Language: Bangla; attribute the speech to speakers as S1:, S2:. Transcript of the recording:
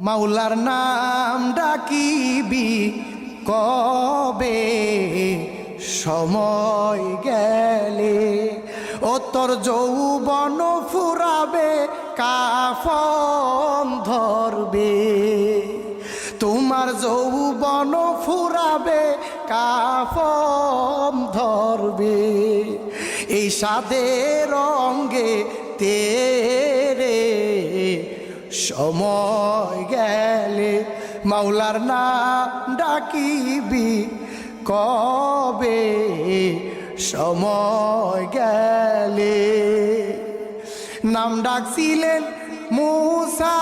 S1: মাওলার নাম ডাকিবি কবে সময় গেলে, ও তোর যৌবন ফুরাবে কাফন ধরবে, তোমার যৌবন ফুরাবে কাফন ধরবে, এই সাদের রঙ্গে তেরে সময় গেলে, মাওলার নাম ডাকিবি কবে সময় গেলে। নাম ডাকছিলেন মূসা